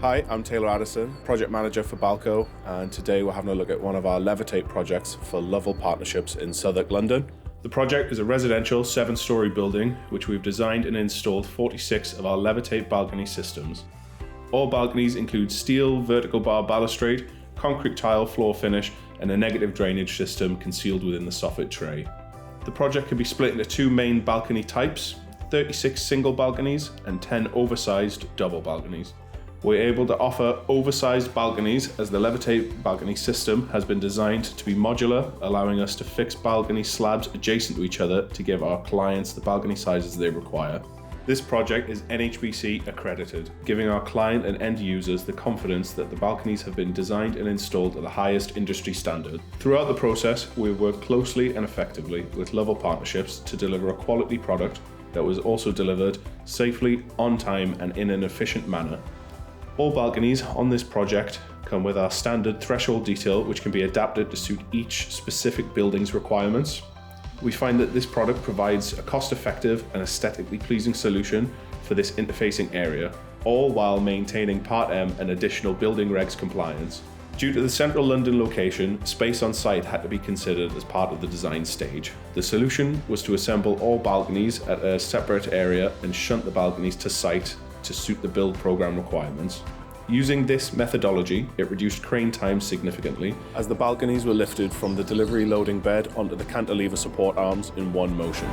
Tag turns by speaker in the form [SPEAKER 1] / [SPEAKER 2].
[SPEAKER 1] Hi, I'm Taylor Addison, Project Manager for Balco, and today we're having a look at one of our Levitate projects for Lovell Partnerships in Southwark, London. The project is a residential 7-storey building which we've designed and installed 46 of our Levitate balcony systems. All balconies include steel vertical bar balustrade, concrete tile floor finish, and a negative drainage system concealed within the soffit tray. The project can be split into 2 main balcony types, 36 single balconies and 10 oversized double balconies. We're able to offer oversized balconies as the Levitate balcony system has been designed to be modular, allowing us to fix balcony slabs adjacent to each other to give our clients the balcony sizes they require. This project is NHBC accredited, giving our client and end users the confidence that the balconies have been designed and installed at the highest industry standard. Throughout the process, we've worked closely and effectively with Lovell Partnerships to deliver a quality product that was also delivered safely, on time, and in an efficient manner. All balconies on this project come with our standard threshold detail, which can be adapted to suit each specific building's requirements. We find that this product provides a cost-effective and aesthetically pleasing solution for this interfacing area, all while maintaining Part M and additional building regs compliance. Due to the central London location, space on site had to be considered as part of the design stage. The solution was to assemble all balconies at a separate area and shunt the balconies to site to suit the build program requirements. Using this methodology, it reduced crane time significantly, as the balconies were lifted from the delivery loading bed onto the cantilever support arms in one motion.